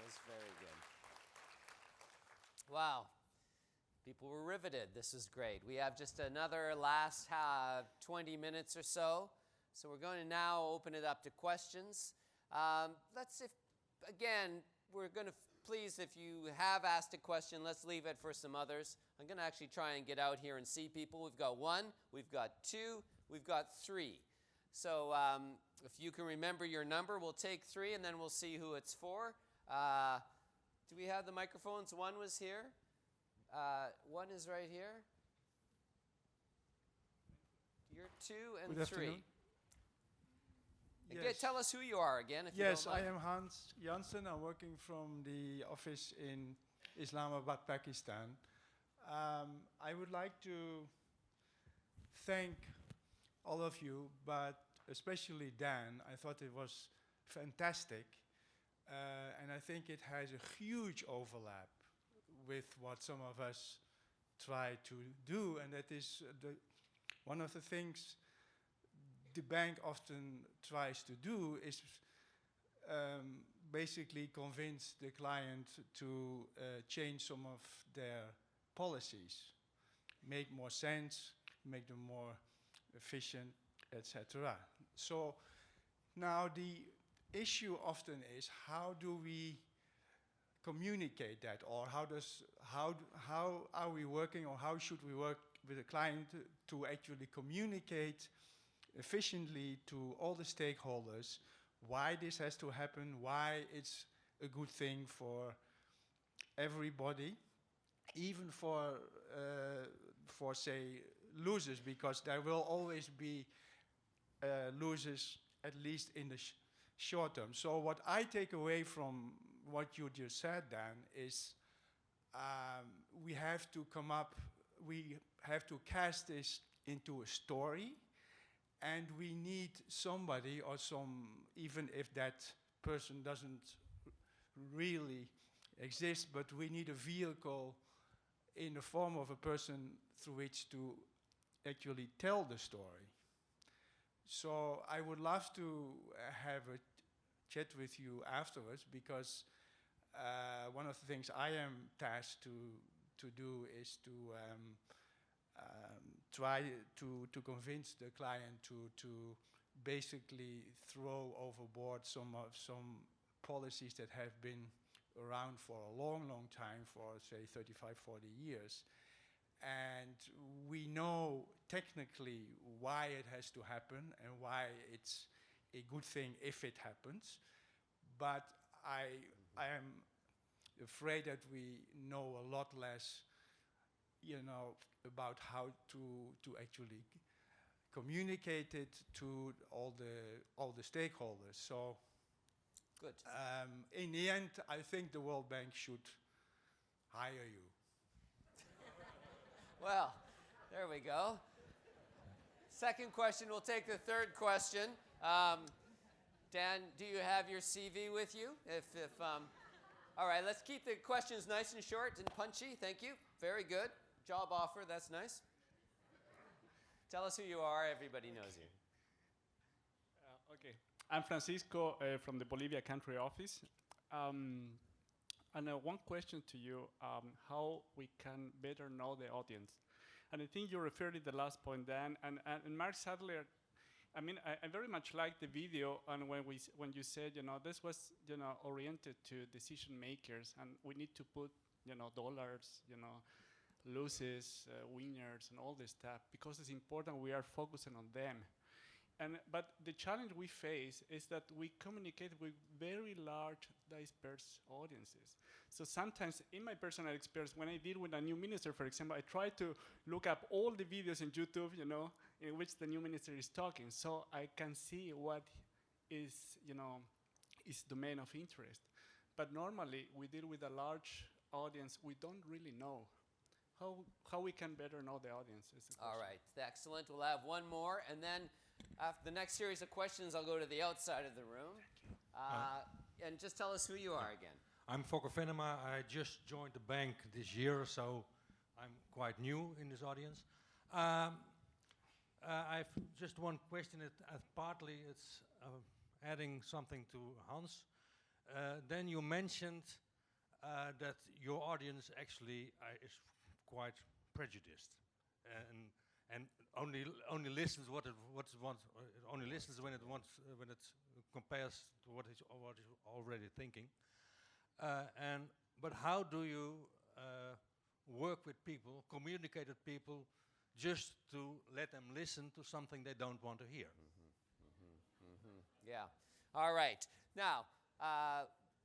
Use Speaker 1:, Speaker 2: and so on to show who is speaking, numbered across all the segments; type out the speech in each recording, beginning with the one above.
Speaker 1: was very good. Wow. People were riveted. This is great. We have just another last 20 minutes or so. So we're going to now open it up to questions. Again, we're going to, please, if you have asked a question, let's leave it for some others. I'm going to actually try and get out here and see people. We've got 1, we've got 2, we've got 3. So if you can remember your number, we'll take 3 and then we'll see who it's for. Do we have the microphones? 1 was here. 1 is right here. You're 2 and
Speaker 2: Good
Speaker 1: 3.
Speaker 2: afternoon.
Speaker 1: Again,
Speaker 2: Yes.
Speaker 1: tell us who you are again, if you
Speaker 2: Yes,
Speaker 1: don't
Speaker 2: I
Speaker 1: mind.
Speaker 2: am Hans Janssen. I'm working from the office in Islamabad, Pakistan. I would like to thank all of you, but especially Dan. I thought it was fantastic. And I think it has a huge overlap with what some of us try to do. And that is one of the things the bank often tries to do is basically convince the client to change some of their policies, make more sense, make them more efficient, etc. So now the issue often is, how do we communicate that, or how are we working, or how should we work with a client to actually communicate efficiently to all the stakeholders why this has to happen, why it's a good thing for everybody, even for say, losers, because there will always be losers, at least in the short term. So what I take away from what you just said, Dan, is we have to cast this into a story, and we need somebody, or even if that person doesn't really exist, but we need a vehicle in the form of a person through which to actually tell the story. So I would love to have a chat with you afterwards, because one of the things I am tasked to do is to try to convince the client to basically throw overboard some policies that have been around for a long time, for say 35, 40 years. And we know technically why it has to happen and why it's a good thing if it happens. But I am afraid that we know a lot less, about how to actually communicate it to all the stakeholders. So,
Speaker 1: Good.
Speaker 2: In the end, I think the World Bank should hire you.
Speaker 1: Well, there we go. Second question, we'll take the third question. Dan, do you have your CV with you? All right, let's keep the questions nice and short and punchy. Thank you. Very good. Job offer, that's nice. Tell us who you are. Everybody knows you.
Speaker 3: Okay. I'm Francisco from the Bolivia country office. And one question to you, how we can better know the audience. And I think you referred to the last point, Dan, and Mark Sadler. I mean, I very much like the video, and when you said, this was, oriented to decision makers, and we need to put, dollars, losses, winners, and all this stuff, because it's important we are focusing on them. But the challenge we face is that we communicate with very large, dispersed audiences. So sometimes, in my personal experience, when I deal with a new minister, for example, I try to look up all the videos in YouTube, in which the new minister is talking, so I can see what is, is domain of interest. But normally, we deal with a large audience we don't really know. How we can better know the audience is the question.
Speaker 1: All right, excellent. We'll have one more, and then after the next series of questions, I'll go to the outside of the room. And just tell us who you are again.
Speaker 4: I'm Fokker Venema. I just joined the bank this year, so I'm quite new in this audience. I've just one question. Partly it's adding something to Hans. then you mentioned that your audience actually is quite prejudiced, and only listens only listens when it wants when it compares to what is already thinking. But how do you work with people, communicate with people, just to let them listen to something they don't want to hear?
Speaker 1: Yeah. All right. Now,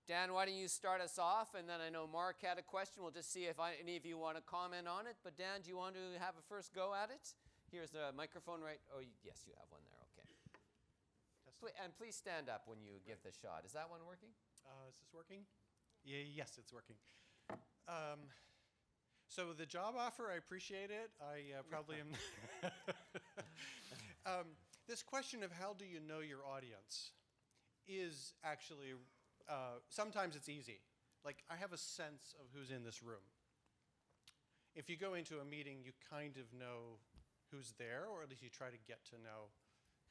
Speaker 1: Dan, why don't you start us off? And then I know Mark had a question. We'll just see if any of you want to comment on it. But Dan, do you want to have a first go at it? Here's the microphone right. Oh, yes, you have one there. Okay. And please stand up when you give the shot. Is that one working?
Speaker 5: Is this working? Yeah, yes, it's working. So the job offer, I appreciate it. I probably am. This question of how do you know your audience is actually, sometimes it's easy. Like, I have a sense of who's in this room. If you go into a meeting, you kind of know who's there, or at least you try to get to know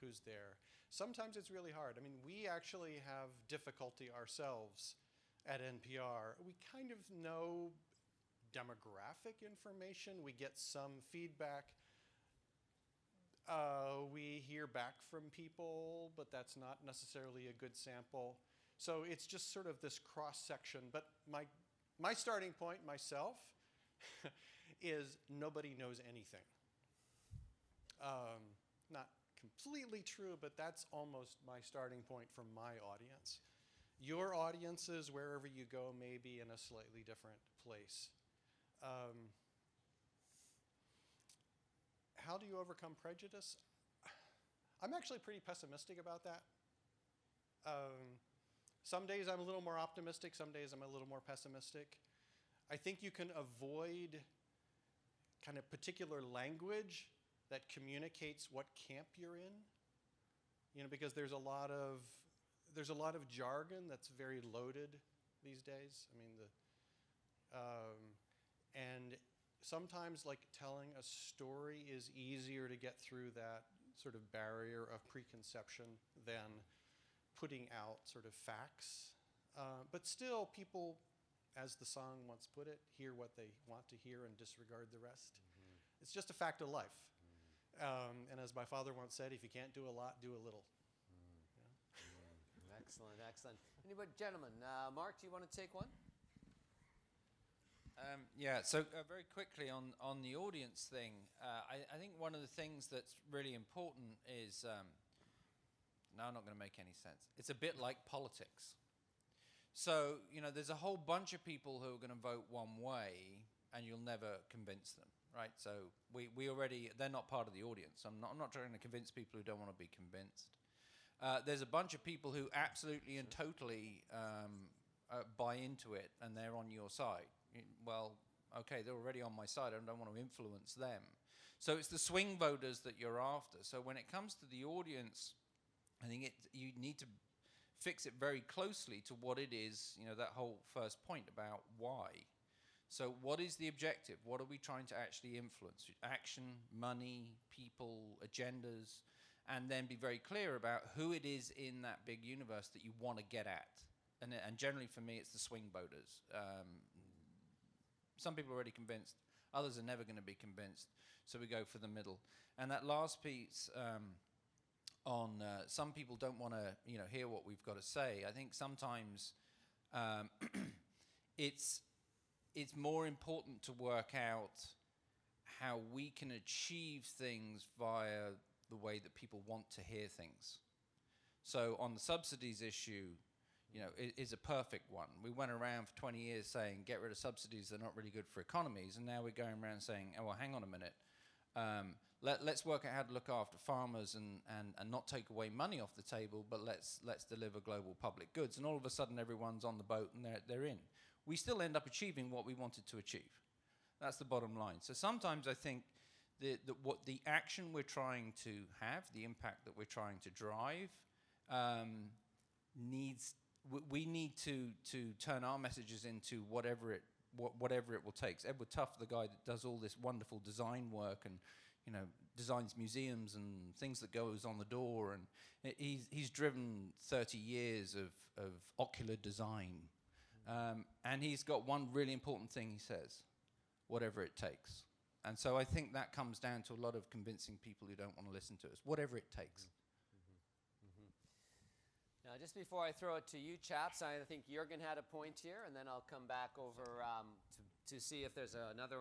Speaker 5: who's there. Sometimes it's really hard. I mean, we actually have difficulty ourselves at NPR. We kind of know demographic information. We get some feedback. We hear back from people, but that's not necessarily a good sample. So it's just sort of this cross-section. But my starting point, myself, is nobody knows anything. Not completely true, but that's almost my starting point for my audience. Your audiences, wherever you go, may be in a slightly different place. How do you overcome prejudice? I'm actually pretty pessimistic about that. Some days I'm a little more optimistic, some days I'm a little more pessimistic. I think you can avoid kind of particular language that communicates what camp you're in. You know, because there's a lot of jargon that's very loaded these days. I mean, and sometimes, like, telling a story is easier to get through that sort of barrier of preconception than putting out sort of facts. But still, people, as the song once put it, hear what they want to hear and disregard the rest. It's just a fact of life. And as my father once said, if you can't do a lot, do a little.
Speaker 1: Excellent, excellent. Anybody, gentlemen, Mark, do you want to take one?
Speaker 6: Yeah, so very quickly on the audience thing, I think one of the things that's really important is, now I'm not going to make any sense. It's a bit like politics. So, you know, there's a whole bunch of people who are going to vote one way, and you'll never convince them, right? So we already, they're not part of the audience. I'm not trying to convince people who don't want to be convinced. There's a bunch of people who absolutely and totally buy into it, and they're on your side. Well, okay, they're already on my side. I don't want to influence them. So it's the swing voters that you're after. So when it comes to the audience, I think you need to fix it very closely to what it is, you know, that whole first point about why. So what is the objective? What are we trying to actually influence? Action, money, people, agendas, and then be very clear about who it is in that big universe that you want to get at. And generally for me, it's the swing voters. Some people are already convinced. Others are never going to be convinced. So we go for the middle. And that last piece on some people don't want to, you know, hear what we've got to say. I think sometimes it's more important to work out how we can achieve things via the way that people want to hear things. So on the subsidies issue, you know, it is a perfect one. We went around for 20 years saying, get rid of subsidies, they're not really good for economies. And now we're going around saying, oh, well, hang on a minute. Let's work out how to look after farmers and not take away money off the table, but let's deliver global public goods. And all of a sudden, everyone's on the boat and they're in. We still end up achieving what we wanted to achieve. That's the bottom line. So sometimes I think what the action we're trying to have, the impact that we're trying to drive, we need to turn our messages into whatever it will take. Edward Tufte, the guy that does all this wonderful design work and, designs museums and things that goes on the door, and he's driven 30 years of ocular design, and he's got one really important thing he says: whatever it takes. And so I think that comes down to a lot of convincing people who don't want to listen to us. Whatever it takes.
Speaker 1: Now, just before I throw it to you chaps, I think Jürgen had a point here, and then I'll come back over to see if there's another.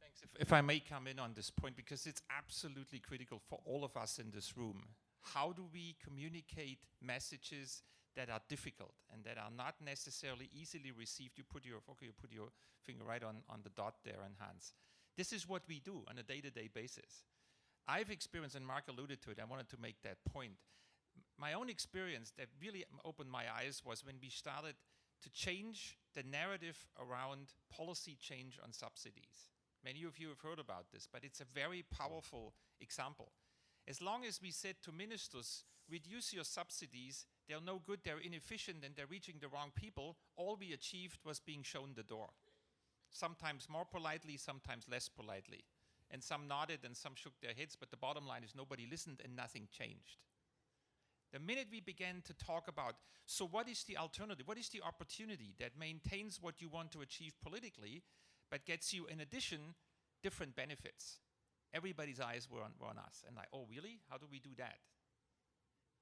Speaker 7: Thanks. If I may come in on this point, because it's absolutely critical for all of us in this room. How do we communicate messages that are difficult and that are not necessarily easily received? You put your finger right on the dot there, and Hans. This is what we do on a day-to-day basis. I've experienced, and Mark alluded to it, I wanted to make that point. My own experience that really opened my eyes was when we started to change the narrative around policy change on subsidies. Many of you have heard about this, but it's a very powerful example. As long as we said to ministers, reduce your subsidies, they're no good, they're inefficient, and they're reaching the wrong people, all we achieved was being shown the door. Sometimes more politely, sometimes less politely. And some nodded and some shook their heads, but the bottom line is nobody listened and nothing changed. The minute we began to talk about, so what is the alternative? What is the opportunity that maintains what you want to achieve politically, but gets you, in addition, different benefits? Everybody's eyes were on us. And like, oh, really? How do we do that?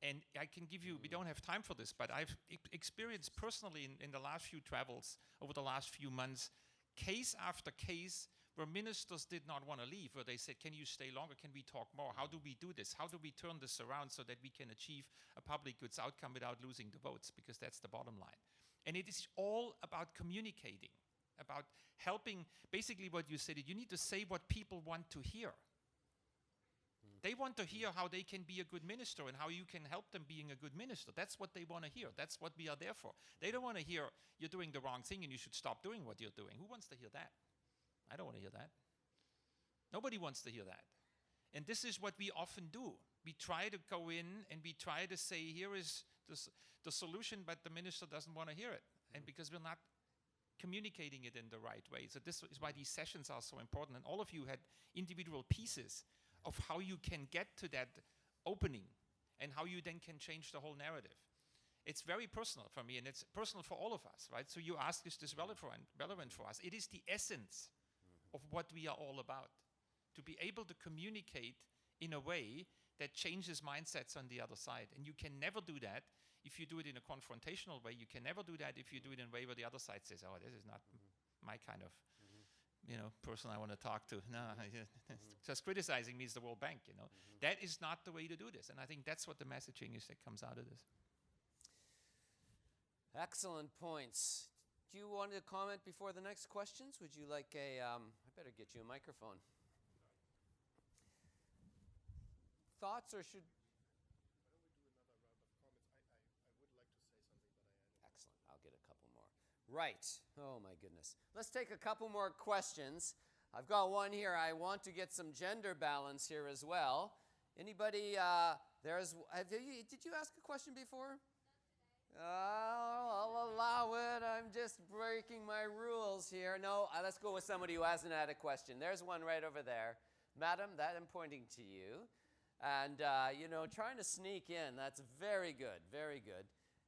Speaker 7: And I can give you, we don't have time for this, but I've experienced personally in the last few travels, over the last few months, case after case where ministers did not want to leave, where they said, can you stay longer? Can we talk more? How do we do this? How do we turn this around so that we can achieve a public goods outcome without losing the votes? Because that's the bottom line. And it is all about communicating, about helping. Basically what you said, you need to say what people want to hear. They want to hear how they can be a good minister and how you can help them being a good minister. That's what they want to hear. That's what we are there for. They don't want to hear you're doing the wrong thing and you should stop doing what you're doing. Who wants to hear that? I don't want to hear that. Nobody wants to hear that. And this is what we often do. We try to go in and we try to say, here is the solution, but the minister doesn't want to hear it. And because we're not communicating it in the right way. So this is why these sessions are so important. And all of you had individual pieces of how you can get to that opening and how you then can change the whole narrative. It's very personal for me, and it's personal for all of us, right? So you ask, is this relevant for us? It is the essence of what we are all about, to be able to communicate in a way that changes mindsets on the other side. And you can never do that if you do it in a confrontational way. You can never do that if you do it in a way where the other side says, oh, this is not my kind of person I want to talk to. No, just criticizing me is the World Bank, That is not the way to do this. And I think that's what the messaging is that comes out of this.
Speaker 1: Excellent points. Do you want to comment before the next questions? Would you like I better get you a microphone. Thoughts or should... Excellent. I'll get a couple more. Right. Oh, my goodness. Let's take a couple more questions. I've got one here. I want to get some gender balance here as well. Anybody, did you ask a question before? I'll allow it. I'm just breaking my rules here. No, let's go with somebody who hasn't had a question. There's one right over there. Madam, that I'm pointing to you. And, trying to sneak in, that's very good, very good.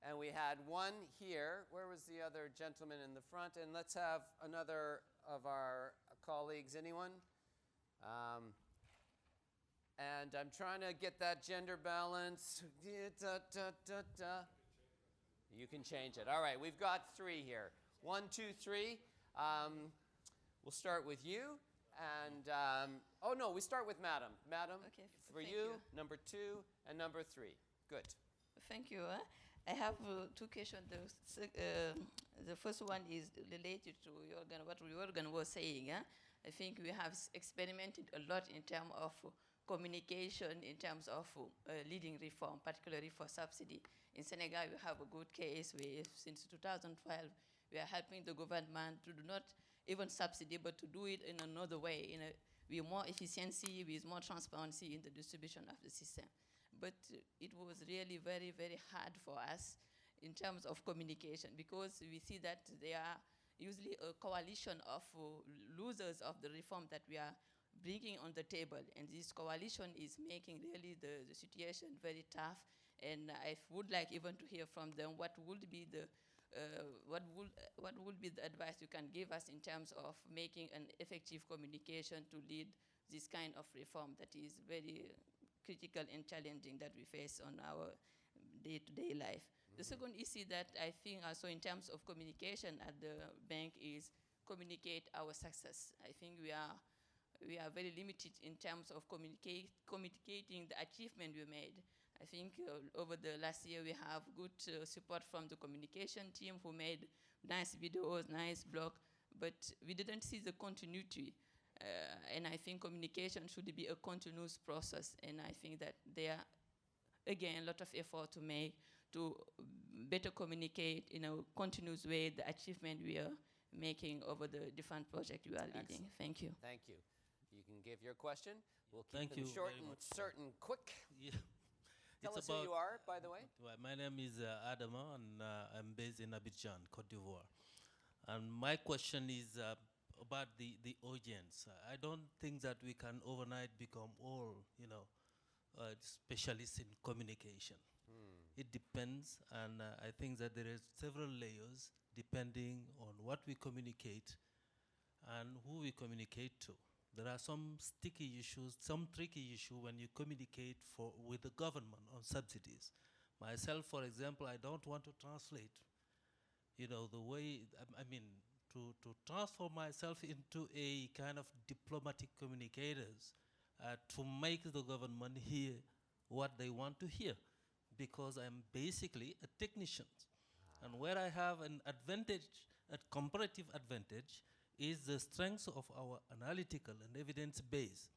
Speaker 1: And we had one here. Where was the other gentleman in the front? And let's have another of our colleagues. Anyone? And I'm trying to get that gender balance. You can change it. All right, we've got three here. 1, 2, 3. We'll start with you. And, we start with Madam. Madam,
Speaker 8: okay,
Speaker 1: for
Speaker 8: thank
Speaker 1: you, number 2 and number 3. Good.
Speaker 8: Thank you. I have two questions. The first one is related to what Jürgen was saying. I think we have experimented a lot in terms of communication, in terms of leading reform, particularly for subsidy. In Senegal, we have a good case where since 2012, we are helping the government to do not even subsidy, but to do it in another way, with more efficiency, with more transparency in the distribution of the system. But it was really very, very hard for us in terms of communication, because we see that there are usually a coalition of losers of the reform that we are bringing on the table. And this coalition is making really the situation very tough. And I would like even to hear from them what would be the advice you can give us in terms of making an effective communication to lead this kind of reform that is very critical and challenging that we face on our day-to-day life. The second issue that I think also in terms of communication at the bank is communicate our success. I think we are very limited in terms of communicating the achievement we made. I think over the last year we have good support from the communication team who made nice videos, nice blog, but we didn't see the continuity. And I think communication should be a continuous process. And I think that there are, again, a lot of effort to make to better communicate in a continuous way the achievement we are making over the different projects we are leading.
Speaker 1: Excellent.
Speaker 8: Thank you.
Speaker 1: Thank you. You can give your question. We'll keep
Speaker 9: Thank
Speaker 1: them
Speaker 9: you
Speaker 1: short
Speaker 9: very
Speaker 1: and
Speaker 9: much.
Speaker 1: certain quick.
Speaker 9: Yeah.
Speaker 1: Tell us
Speaker 9: It's
Speaker 1: who
Speaker 9: about-
Speaker 1: you are, by the way.
Speaker 9: Well, my name is Adama, and I'm based in Abidjan, Cote d'Ivoire. And my question is about the audience. I don't think that we can overnight become all, specialists in communication. It depends, and I think that there is several layers depending on what we communicate and who we communicate to. There are some sticky issues, some tricky issues when you communicate with the government on subsidies. Myself, for example, I don't want to translate, the way, to transform myself into a kind of diplomatic communicators to make the government hear what they want to hear, because I'm basically a technician. And where I have an advantage, a comparative advantage, is the strength of our analytical and evidence base.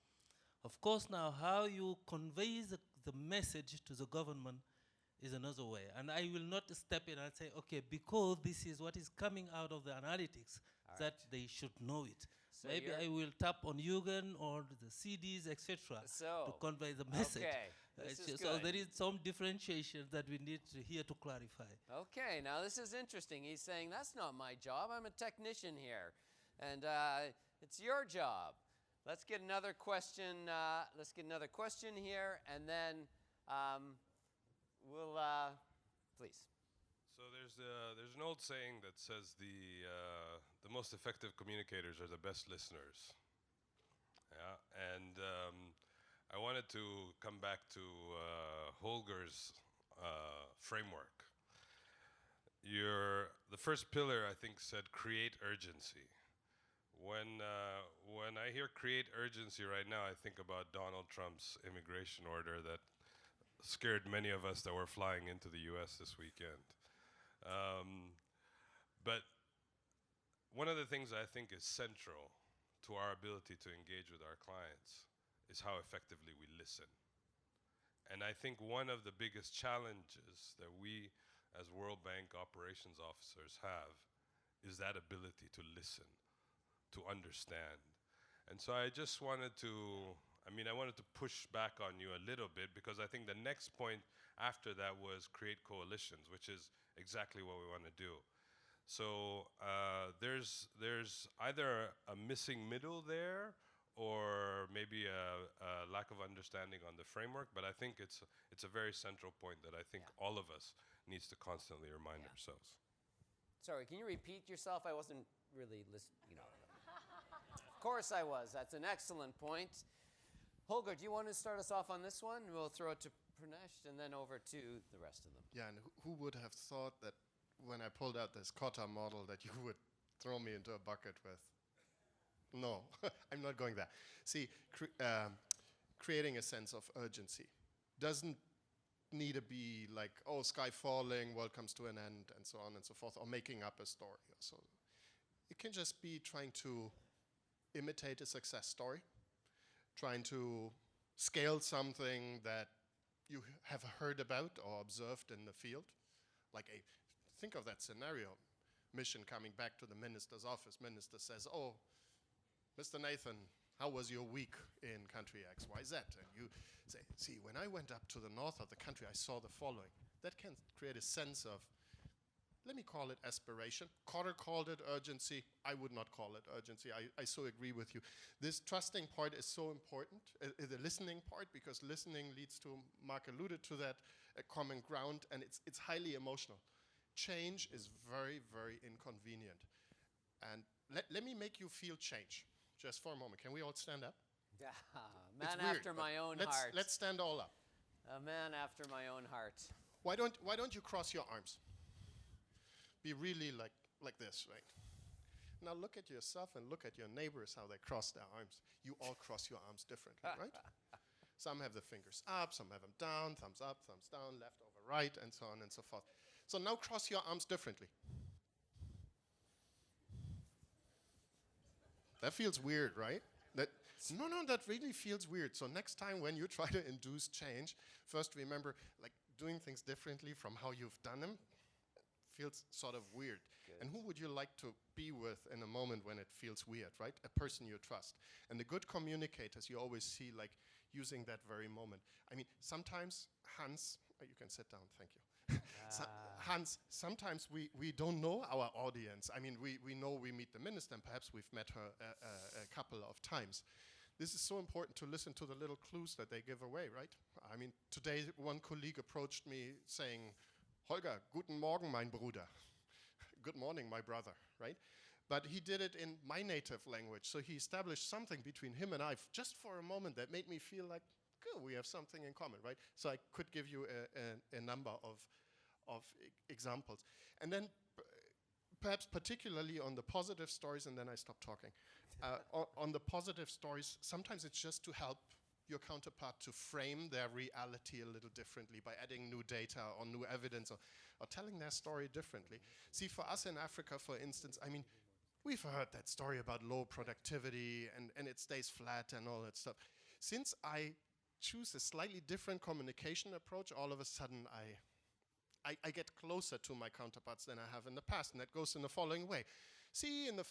Speaker 9: Of course, now how you convey the message to the government is another way. And I will not step in and say, okay, because this is what is coming out of the analytics, that they should know it.
Speaker 1: So
Speaker 9: Maybe
Speaker 1: you're-
Speaker 9: I will tap on Yugen or the CDs, etc., to
Speaker 1: So,
Speaker 9: convey the message.
Speaker 1: okay, this is
Speaker 9: So
Speaker 1: good.
Speaker 9: there is some differentiation that we need to here to clarify.
Speaker 1: Okay, now this is interesting. He's saying, that's not my job. I'm a technician here. And it's your job. Let's get another question. Let's get another question here, and then we'll, please.
Speaker 10: So there's an old saying that says the most effective communicators are the best listeners. Yeah, and I wanted to come back to Holger's framework. The first pillar, I think, said create urgency. When I hear create urgency right now, I think about Donald Trump's immigration order that scared many of us that were flying into the US this weekend. But one of the things I think is central to our ability to engage with our clients is how effectively we listen. And I think one of the biggest challenges that we as World Bank operations officers have is that ability to listen, to understand. And so I just wanted to, I wanted to push back on you a little bit, because I think the next point after that was create coalitions, which is exactly what we want to do. So there's either a missing middle there, or maybe a lack of understanding on the framework, but I think it's a very central point that I think all of us needs to constantly remind ourselves.
Speaker 1: Sorry, can you repeat yourself? I wasn't really listening. Of course I was. That's an excellent point. Holger, do you want to start us off on this one? We'll throw it to Pranesh and then over to the rest of them.
Speaker 11: Yeah, and who would have thought that when I pulled out this Kota model that you would throw me into a bucket with? No, I'm not going there. See, creating a sense of urgency doesn't need to be like, oh, sky falling, world comes to an end, and so on and so forth, or making up a story. So it can just be trying to imitate a success story, trying to scale something that you have heard about or observed in the field. Think of that scenario, mission coming back to the minister's office. Minister says, oh, Mr. Nathan, how was your week in country XYZ? And you say, see, when I went up to the north of the country, I saw the following. That can create a sense of let me call it aspiration. Cotter called it urgency. I would not call it urgency. I so agree with you. This trusting part is so important, the listening part, because listening leads to, Mark alluded to that, a common ground, and it's highly emotional. Change is very, very inconvenient. And let me make you feel change, just for a moment. Can we all stand up?
Speaker 1: Yeah,
Speaker 11: It's
Speaker 1: man
Speaker 11: weird,
Speaker 1: after
Speaker 11: but
Speaker 1: my own
Speaker 11: let's,
Speaker 1: heart.
Speaker 11: Let's stand all up.
Speaker 1: A man after my own heart.
Speaker 11: Why don't you cross your arms? Be really like this, right? Now look at yourself and look at your neighbors, how they cross their arms. You all cross your arms differently, right? Some have the fingers up, some have them down, thumbs up, thumbs down, left over right, and so on and so forth. So now cross your arms differently. That feels weird, right? No, that really feels weird. So next time when you try to induce change, first remember, like, doing things differently from how you've done them feels sort of weird.
Speaker 1: Good.
Speaker 11: And who would you like to be with in a moment when it feels weird, right? A person you trust. And the good communicators you always see, like, using that very moment. I mean, sometimes Hans, you can sit down, thank you. Hans, sometimes we don't know our audience. I mean, we know we meet the minister, and perhaps we've met her a couple of times. This is so important to listen to the little clues that they give away, right? I mean, today one colleague approached me saying, Holger, guten Morgen, mein Bruder. Good morning, my brother, right? But he did it in my native language, so he established something between him and I just for a moment that made me feel like, good, we have something in common, right? So I could give you a number of examples. And then perhaps particularly on the positive stories, and then I stop talking. On the positive stories, sometimes it's just to help your counterpart to frame their reality a little differently by adding new data or new evidence or telling their story differently. See, for us in Africa, for instance, I mean, we've heard that story about low productivity and it stays flat and all that stuff. Since I choose a slightly different communication approach, all of a sudden I get closer to my counterparts than I have in the past, and that goes in the following way. See, in the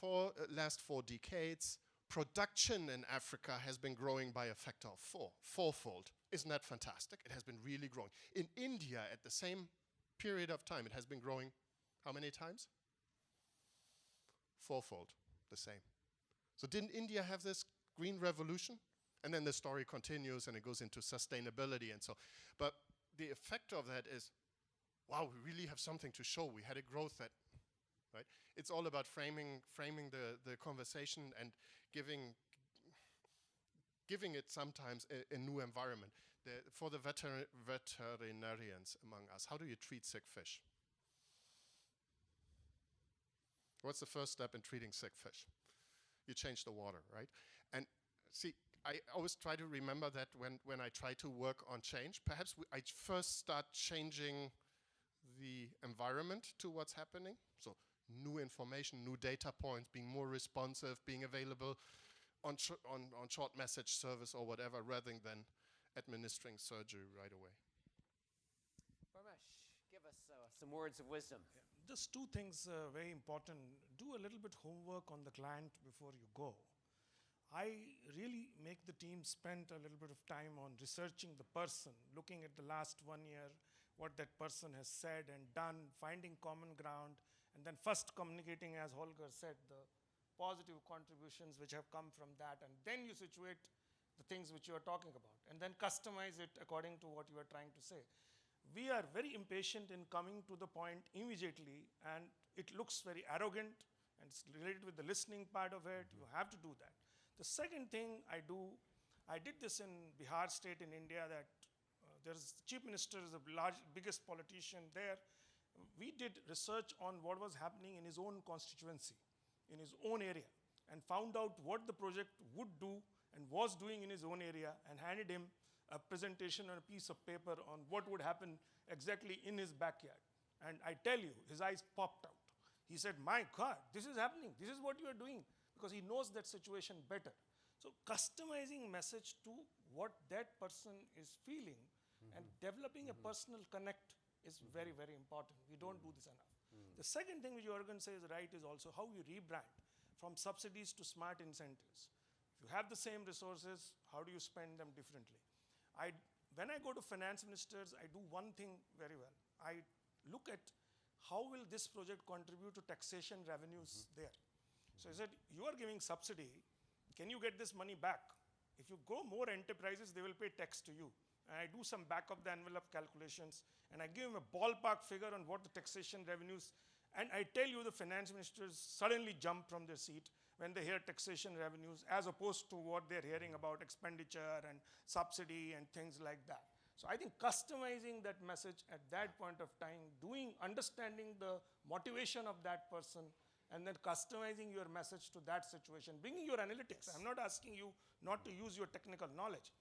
Speaker 11: last 4 decades, production in Africa has been growing by a factor of 4, fourfold. Isn't that fantastic? It has been really growing. In India, at the same period of time, it has been growing how many times? Fourfold, the same. So didn't India have this green revolution? And then the story continues and it goes into sustainability and so. But the effect of that is, wow, we really have something to show. We had a growth that, right? It's all about framing the conversation and giving it sometimes a new environment. For the veterinarians among us, how do you treat sick fish? What's the first step in treating sick fish? You change the water, right? And see, I always try to remember that when I try to work on change, perhaps I first start changing the environment to what's happening. So new information, new data points, being more responsive, being available on short message service or whatever, rather than administering surgery right away.
Speaker 1: Parmesh, give us some words of wisdom.
Speaker 12: Just 2 things very important. Do a little bit homework on the client before you go. I really make the team spend a little bit of time on researching the person, looking at the last 1 year, what that person has said and done, finding common ground, and then first communicating, as Holger said, the positive contributions which have come from that, and then you situate the things which you are talking about, and then customize it according to what you are trying to say. We are very impatient in coming to the point immediately, and it looks very arrogant, and it's related with the listening part of it. You have to do that. The second thing I did this in Bihar state in India, that there's chief minister is the biggest politician there. We did research on what was happening in his own constituency, in his own area, and found out what the project would do and was doing in his own area, and handed him a presentation on a piece of paper on what would happen exactly in his backyard. And I tell you, his eyes popped out. He said, my God, this is happening. This is what you are doing, because he knows that situation better. So customizing message to what that person is feeling and developing a personal connect is very, very important. We don't do this enough. The second thing which Jürgen says right is also how you rebrand from subsidies to smart incentives. If you have the same resources, how do you spend them differently? When I go to finance ministers, I do one thing very well. I look at how will this project contribute to taxation revenues there? So I said, you are giving subsidy, can you get this money back? If you grow more enterprises, they will pay tax to you. And I do some back of the envelope calculations, and I give him a ballpark figure on what the taxation revenues, and I tell you the finance ministers suddenly jump from their seat when they hear taxation revenues, as opposed to what they're hearing about expenditure and subsidy and things like that. So I think customizing that message at that point of time, understanding the motivation of that person, and then customizing your message to that situation, bringing your analytics. I'm not asking you not to use your technical knowledge,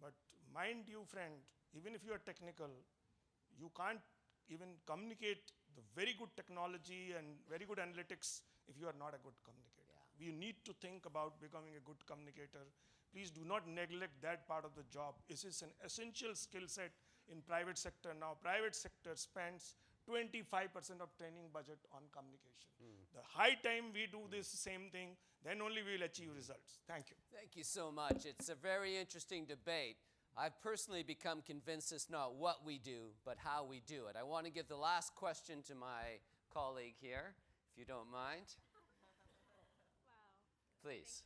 Speaker 12: but mind you, friend, even if you are technical, you can't even communicate the very good technology and very good analytics if you are not a good communicator. We need to think about becoming a good communicator. Please do not neglect that part of the job. This is an essential skill set in private sector now. Private sector spends 25% of training budget on communication. The high time we do this same thing, then only we will achieve results. Thank you.
Speaker 1: Thank you so much. It's a very interesting debate. I've personally become convinced it's not what we do, but how we do it. I want to give the last question to my colleague here, if you don't mind. Please.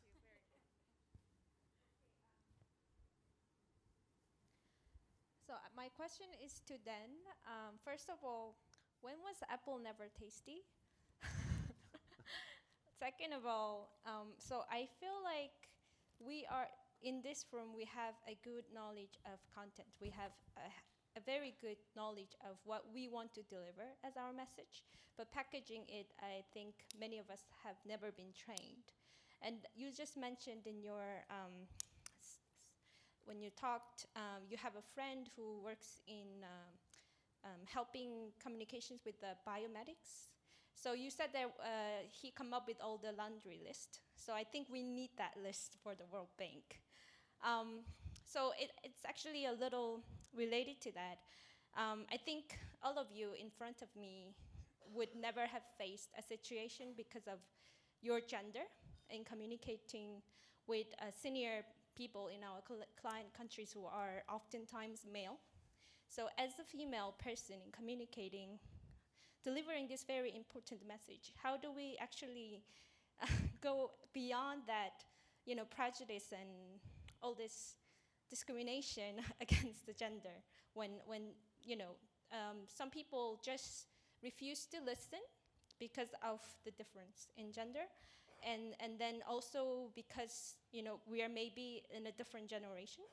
Speaker 13: So my question is to Dan. First of all, when was Apple Never Tasty? Second of all, so I feel like we are in this room, we have a good knowledge of content. We have a very good knowledge of what we want to deliver as our message, but packaging it, I think many of us have never been trained. And you just mentioned in your, when you talked, you have a friend who works in helping communications with the biomedics. So you said that he come up with all the laundry list. So I think we need that list for the World Bank. So it's actually a little related to that. I think all of you in front of me would never have faced a situation because of your gender in communicating with senior people in our client countries who are oftentimes male. So as a female person in communicating, delivering this very important message, how do we actually go beyond that, prejudice and all this discrimination against the gender when some people just refuse to listen because of the difference in gender, and then also because we are maybe in a different generation.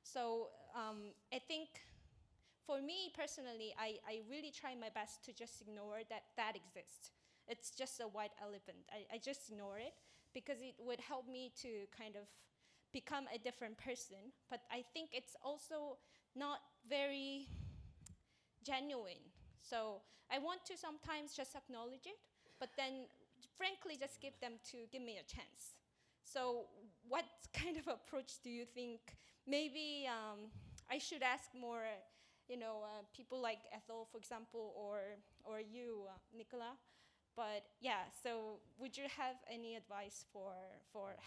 Speaker 13: So I think for me personally, I really try my best to just ignore that exists. It's just a white elephant. I just ignore it because it would help me to kind of become a different person. But I think it's also not very genuine. So I want to sometimes just acknowledge it, but then frankly just give me a chance. So what kind of approach do you think maybe I should ask more, people like Ethel, for example, or you, Nicola? But yeah, so would you have any advice for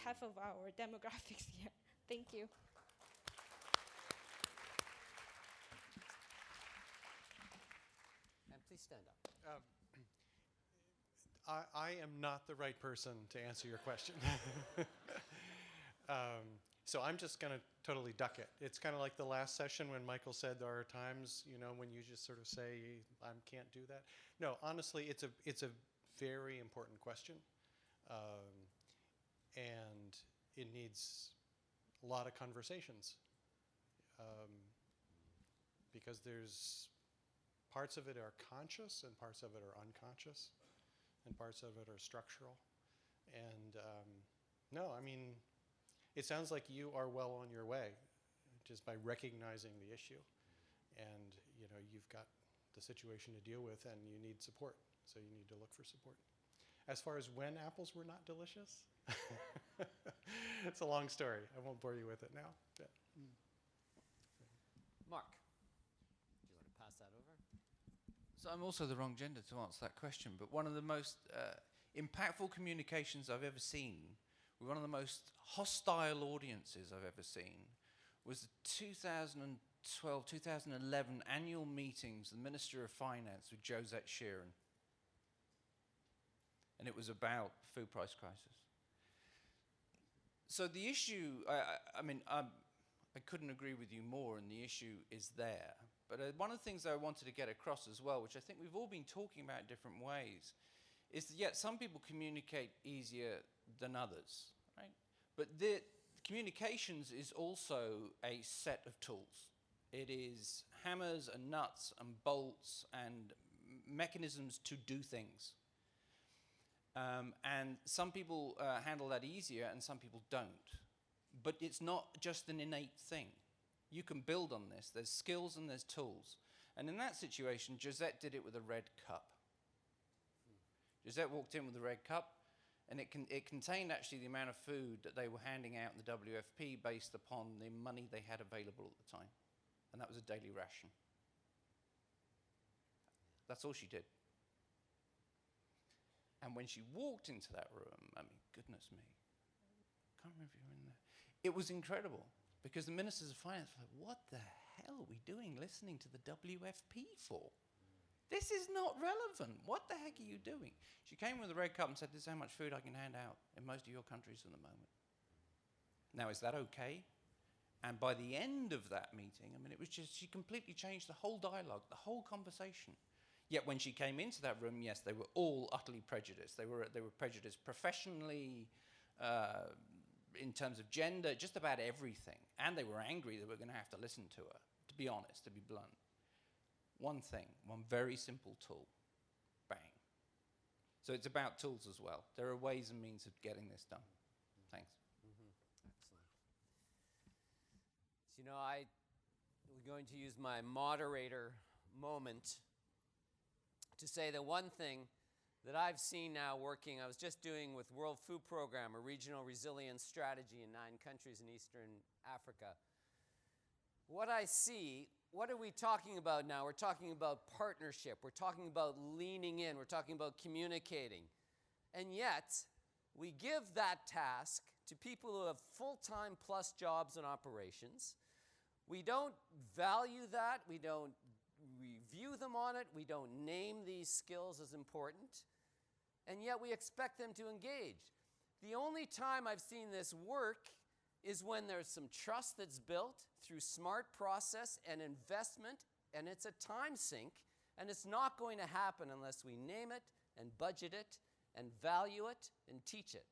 Speaker 13: half of our demographics here? Thank you.
Speaker 1: And please stand up.
Speaker 5: I am not the right person to answer your question. So I'm just going to totally duck it. It's kind of like the last session when Michael said there are times, when you just sort of say, I can't do that. No, honestly, it's a very important question. And it needs a lot of conversations. Because there's parts of it are conscious and parts of it are unconscious and parts of it are structural. And no, I mean, it sounds like you are well on your way just by recognizing the issue. And you've got the situation to deal with and you need support. So you need to look for support. As far as when apples were not delicious, it's a long story. I won't bore you with it now. Yeah.
Speaker 1: Mark, do you want to pass that over?
Speaker 6: So I'm also the wrong gender to answer that question, but one of the most impactful communications I've ever seen with one of the most hostile audiences I've ever seen was the 2012, 2011 annual meetings, the Minister of Finance with Josette Sheeran. and it was about food price crisis. So the issue, I couldn't agree with you more, and the issue is there. But one of the things I wanted to get across as well, which I think we've all been talking about in different ways, is that, yeah, some people communicate easier than others, right? But the communications is also a set of tools. It is hammers and nuts and bolts and mechanisms to do things. And some people handle that easier and some people don't. But it's not just an innate thing. You can build on this. There's skills and there's tools. And in that situation, Josette did it with a red cup. Josette walked in with a red cup, and it contained actually the amount of food that they were handing out in the WFP based upon the money they had available at the time. And that was a daily ration. That's all she did. And when she walked into that room, I mean, goodness me, I can't remember if you were in there. It was incredible, because the ministers of finance were like, what the hell are we doing listening to the WFP for? This is not relevant. What the heck are you doing? She came with a red cup and said, this is how much food I can hand out in most of your countries at the moment. Now, is that okay? And by the end of that meeting, I mean, it was just, she completely changed the whole dialogue, the whole conversation. Yet when she came into that room, yes, they were all utterly prejudiced. They were prejudiced professionally, in terms of gender, just about everything. And they were angry that we're going to have to listen to her, to be honest, to be blunt. One thing, one very simple tool, bang. So it's about tools as well. There are ways and means of getting this done. Thanks.
Speaker 1: Excellent. So, you know, we're going to use my moderator moment to say that one thing that I've seen now working, I was just doing with World Food Program, a regional resilience strategy in 9 countries in Eastern Africa. What I see, what are we talking about now? We're talking about partnership. We're talking about leaning in. We're talking about communicating. And yet, we give that task to people who have full-time plus jobs and operations. We don't value that. We don't review them on it. We don't name these skills as important. And yet we expect them to engage. The only time I've seen this work is when there's some trust that's built through smart process and investment, and it's a time sink, and it's not going to happen unless we name it and budget it and value it and teach it.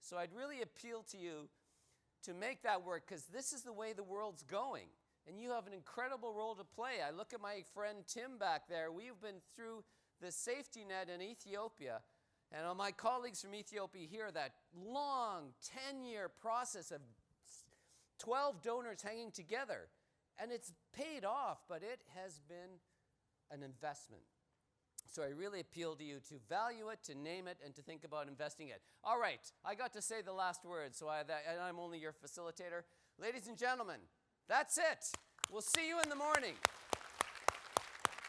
Speaker 1: So I'd really appeal to you to make that work, because this is the way the world's going. And you have an incredible role to play. I look at my friend Tim back there. We've been through the safety net in Ethiopia. And all my colleagues from Ethiopia hear that long 10-year process of 12 donors hanging together. And it's paid off, but it has been an investment. So I really appeal to you to value it, to name it, and to think about investing it. All right, I got to say the last word, and I'm only your facilitator. Ladies and gentlemen, that's it. We'll see you in the morning.